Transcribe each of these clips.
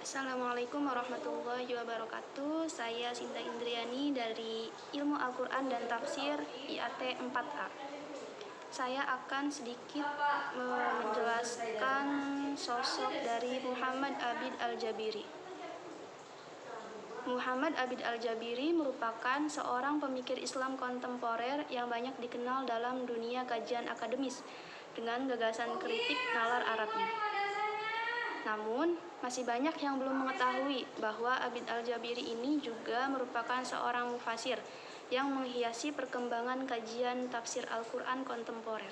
Assalamualaikum warahmatullahi wabarakatuh. Saya Sinta Indriani dari Ilmu Al-Quran dan Tafsir IAT 4A. Saya akan sedikit menjelaskan sosok dari Muhammad Abid Al-Jabiri. Muhammad Abid Al-Jabiri merupakan seorang pemikir Islam kontemporer yang banyak dikenal dalam dunia kajian akademis dengan gagasan kritik nalar Arabnya. Namun, masih banyak yang belum mengetahui bahwa Abid Al-Jabiri ini juga merupakan seorang mufasir yang menghiasi perkembangan kajian tafsir Al-Quran kontemporer.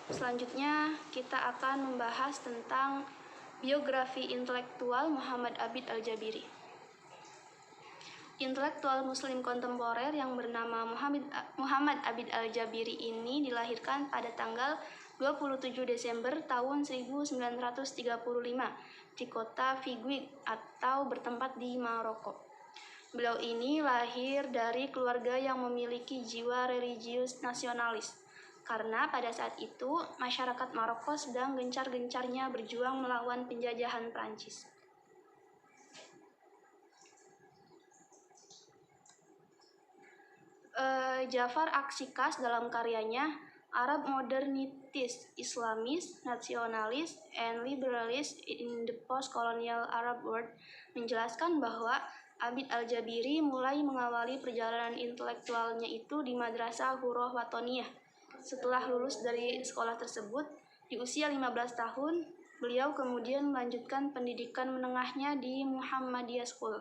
Selanjutnya, kita akan membahas tentang biografi intelektual Muhammad Abid Al-Jabiri. Intelektual Muslim kontemporer yang bernama Muhammad Abid Al-Jabiri ini dilahirkan pada tanggal 27 Desember tahun 1935 di kota Figuig atau bertempat di Maroko. Beliau ini lahir dari keluarga yang memiliki jiwa religius nasionalis, karena pada saat itu masyarakat Maroko sedang gencar-gencarnya berjuang melawan penjajahan Prancis. Jafar Aksikas dalam karyanya Arab Modernist, Islamist, Nationalist, and Liberalist in the Post-Colonial Arab World menjelaskan bahwa Abid Al-Jabiri mulai mengawali perjalanan intelektualnya itu di Madrasah Hurrah Watoniyah. Setelah lulus dari sekolah tersebut, di usia 15 tahun, beliau kemudian melanjutkan pendidikan menengahnya di Muhammadiyah School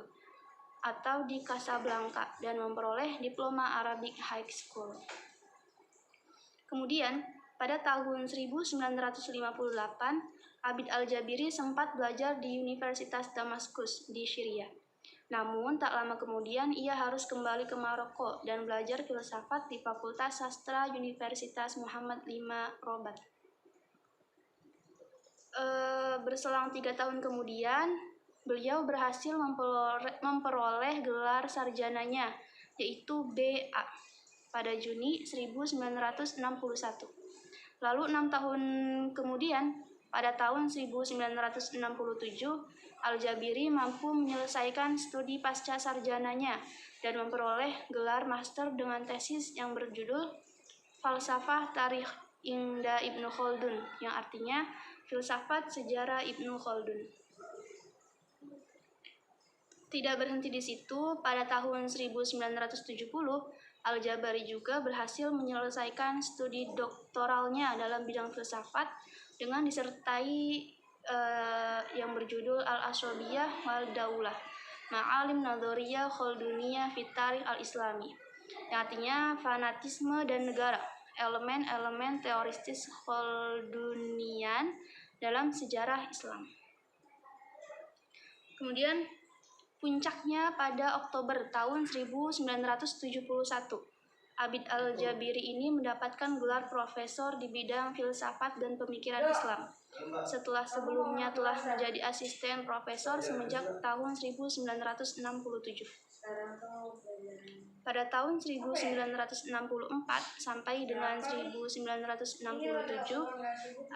atau di Casablanca dan memperoleh diploma Arabic High School. Kemudian, pada tahun 1958, Abid Al-Jabiri sempat belajar di Universitas Damaskus di Syria. Namun, tak lama kemudian ia harus kembali ke Maroko dan belajar filsafat di Fakultas Sastra Universitas Muhammad V Rabat. Berselang 3 tahun kemudian, beliau berhasil memperoleh gelar sarjananya, yaitu BA, pada Juni 1961. Lalu 6 tahun kemudian, pada tahun 1967, Al-Jabiri mampu menyelesaikan studi pasca sarjananya dan memperoleh gelar master dengan tesis yang berjudul Falsafah Tarikh Inda Ibnu Khaldun, yang artinya filsafat sejarah Ibnu Khaldun. Tidak berhenti di situ, pada tahun 1970, Al-Jabiri juga berhasil menyelesaikan studi doktoralnya dalam bidang filsafat dengan disertai yang berjudul Al-Asobiyah wal Daulah, Ma'alim Nadhoriyah Khalduniyah fi Tarikh Al-Islami, yang artinya fanatisme dan negara, elemen-elemen teoristis Khaldunian dalam sejarah Islam. Kemudian, puncaknya pada Oktober tahun 1971, Abid Al-Jabiri ini mendapatkan gelar profesor di bidang filsafat dan pemikiran Islam, setelah sebelumnya telah menjadi asisten profesor semenjak tahun 1967. Pada tahun 1964 sampai dengan 1967,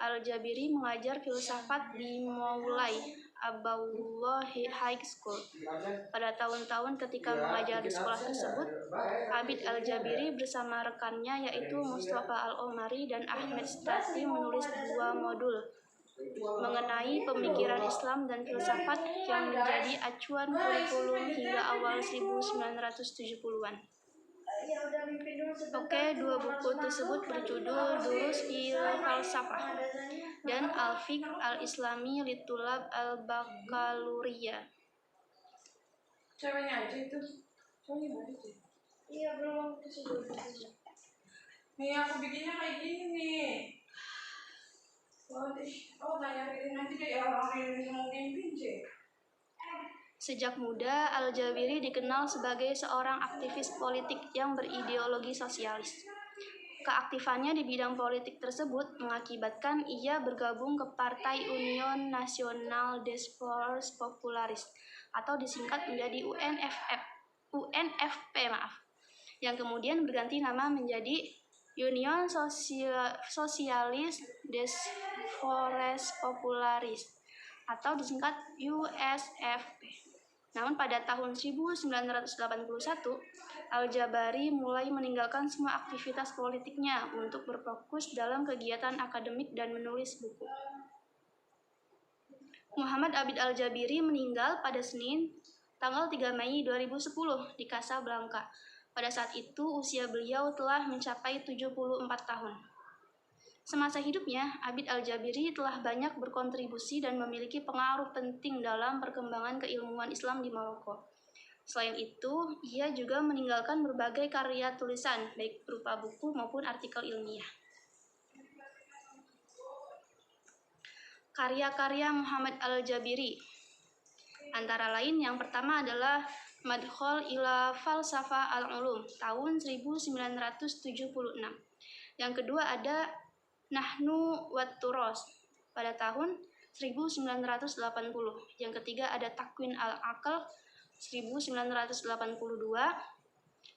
Al-Jabiri mengajar filsafat di Moulay Abdullah High School. Pada tahun-tahun ketika mengajar di sekolah tersebut, Abid Al-Jabiri bersama rekannya yaitu Mustafa Al-Omari dan Ahmed Stati menulis 2 modul mengenai pemikiran Islam dan filsafat yang menjadi acuan kurikulum hingga awal 1970-an. Oke, 2 buku tersebut berjudul Durus fil Falsafah dan Al-Fiqh Al-Islami Litulab Al-Bakaluriyah. Ceweknya aja itu. Cowoknya mana sih? Iya, belum tersebut. Nih, aku bikinnya kayak gini nih. Nanti kayak orang yang mungkin pinjek. Sejak muda, Al-Jabiri dikenal sebagai seorang aktivis politik yang berideologi sosialis. Keaktifannya di bidang politik tersebut mengakibatkan ia bergabung ke Partai Union Nasional des Forces Popularistes atau disingkat menjadi UNFP, yang kemudian berganti nama menjadi Union Socialiste des Forces Popularistes atau disingkat USFP. Namun pada tahun 1981, Al-Jabari mulai meninggalkan semua aktivitas politiknya untuk berfokus dalam kegiatan akademik dan menulis buku. Muhammad Abid Al-Jabiri meninggal pada Senin, tanggal 3 Mei 2010 di Casablanca. Pada saat itu, usia beliau telah mencapai 74 tahun. Semasa hidupnya, Abid Al-Jabiri telah banyak berkontribusi dan memiliki pengaruh penting dalam perkembangan keilmuan Islam di Maroko. Selain itu, ia juga meninggalkan berbagai karya tulisan, baik berupa buku maupun artikel ilmiah. Karya-karya Muhammad Al-Jabiri antara lain yang pertama adalah Madkhol ila Falsafah Al-Ulum tahun 1976. Yang kedua ada Nahnu wat Turos pada tahun 1980. Yang ketiga ada Takwin Al-Aql 1982.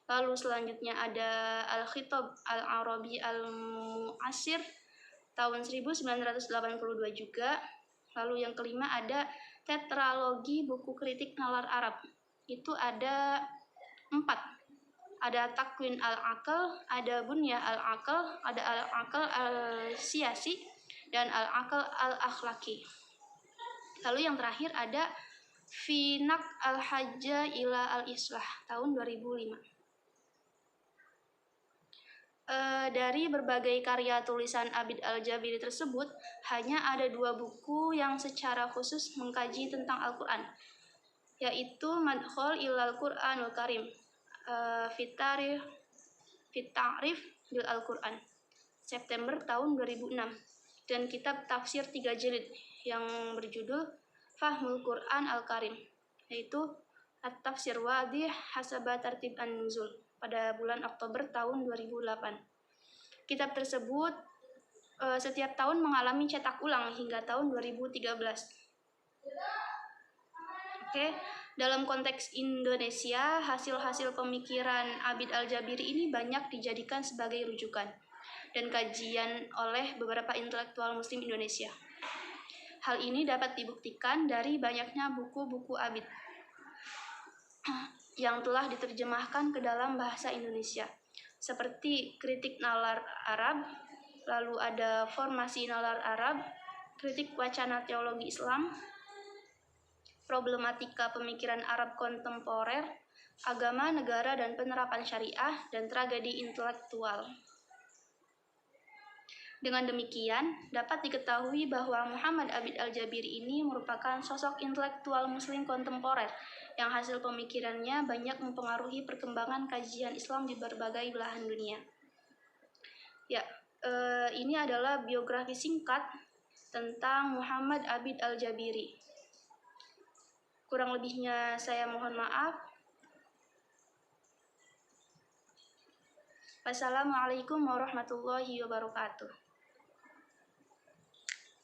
Lalu selanjutnya ada Al-Khitab Al-Arabi Al-Mu'asir tahun 1982 juga. Lalu yang kelima ada Tetralogi Buku Kritik Nalar Arab. Itu ada 4. Ada Takwin Al-Aql, ada Bunya Al-Aql, ada Al-Aql Al-Siyasi, dan Al-Aql Al-Akhlaki. Lalu yang terakhir ada Finak Al-Hajja ila Al-Islah tahun 2005. Dari berbagai karya tulisan Abid Al-Jabiri tersebut, hanya ada 2 buku yang secara khusus mengkaji tentang Al-Quran, yaitu Madkhol ilal Qur'anul Karim, Fitarif bil Al-Quran, September tahun 2006, dan kitab tafsir 3 jilid yang berjudul Fahmul Quran Al-Karim, yaitu At-Tafsir Wadih Hasaba Tartib An-Nuzul pada bulan Oktober tahun 2008. Kitab tersebut setiap tahun mengalami cetak ulang hingga tahun 2013. Dalam konteks Indonesia, hasil-hasil pemikiran Abid Al-Jabiri ini banyak dijadikan sebagai rujukan dan kajian oleh beberapa intelektual muslim Indonesia. Hal ini dapat dibuktikan dari banyaknya buku-buku Abid yang telah diterjemahkan ke dalam bahasa Indonesia, seperti Kritik Nalar Arab, lalu ada Formasi Nalar Arab, Kritik Wacana Teologi Islam, Problematika Pemikiran Arab Kontemporer, Agama, Negara, dan Penerapan Syariah, dan Tragedi Intelektual. Dengan demikian, dapat diketahui bahwa Muhammad Abid Al-Jabiri ini merupakan sosok intelektual muslim kontemporer yang hasil pemikirannya banyak mempengaruhi perkembangan kajian Islam di berbagai belahan dunia. Ini adalah biografi singkat tentang Muhammad Abid Al-Jabiri. Kurang lebihnya saya mohon maaf. Wassalamualaikum warahmatullahi wabarakatuh.